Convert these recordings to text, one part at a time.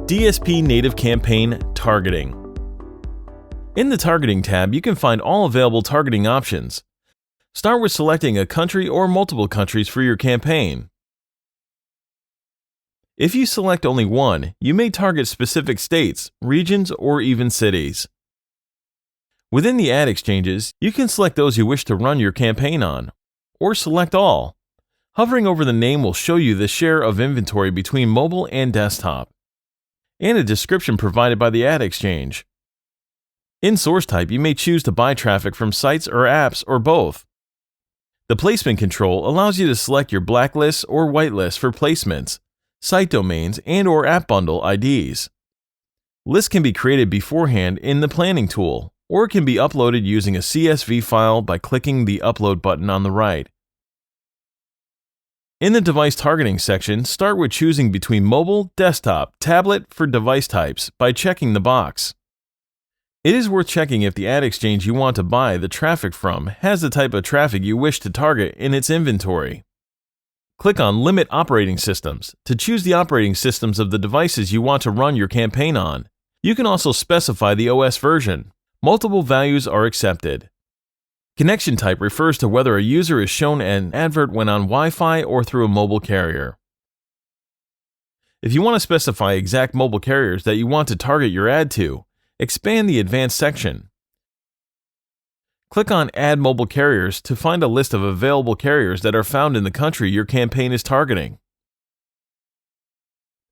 DSP Native Campaign Targeting. In the Targeting tab, you can find all available targeting options. Start with selecting a country or multiple countries for your campaign. If you select only one, you may target specific states, regions, or even cities. Within the ad exchanges, you can select those you wish to run your campaign on, or select all. Hovering over the name will show you the share of inventory between mobile and desktop, and a description provided by the ad exchange. In source type, you may choose to buy traffic from sites or apps or both. The placement control allows you to select your blacklist or whitelist for placements, site domains, and/or app bundle IDs. Lists can be created beforehand in the planning tool, or can be uploaded using a CSV file by clicking the Upload button on the right. In the device targeting section, start with choosing between mobile, desktop, tablet for device types by checking the box. It is worth checking if the ad exchange you want to buy the traffic from has the type of traffic you wish to target in its inventory. Click on Limit Operating Systems to choose the operating systems of the devices you want to run your campaign on. You can also specify the OS version. Multiple values are accepted. Connection type refers to whether a user is shown an advert when on Wi-Fi or through a mobile carrier. If you want to specify exact mobile carriers that you want to target your ad to, expand the Advanced section. Click on Add Mobile Carriers to find a list of available carriers that are found in the country your campaign is targeting.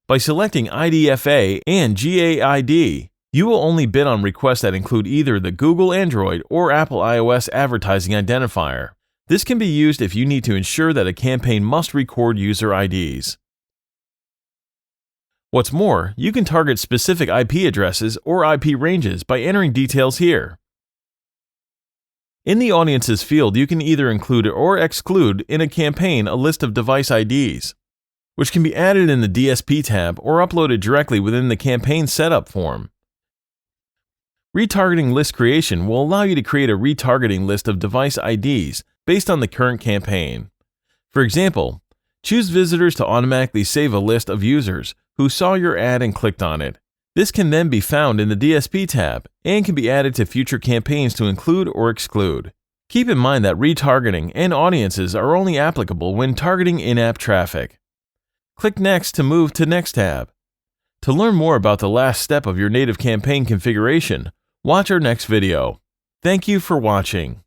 By selecting IDFA and GAID, you will only bid on requests that include either the Google Android or Apple iOS advertising identifier. This can be used if you need to ensure that a campaign must record user IDs. What's more, you can target specific IP addresses or IP ranges by entering details here. In the Audiences field, you can either include or exclude in a campaign a list of device IDs, which can be added in the DSP tab or uploaded directly within the campaign setup form. Retargeting list creation will allow you to create a retargeting list of device IDs based on the current campaign. For example, choose visitors to automatically save a list of users who saw your ad and clicked on it. This can then be found in the DSP tab and can be added to future campaigns to include or exclude. Keep in mind that retargeting and audiences are only applicable when targeting in-app traffic. Click Next to move to Next tab. To learn more about the last step of your native campaign configuration, watch our next video. Thank you for watching.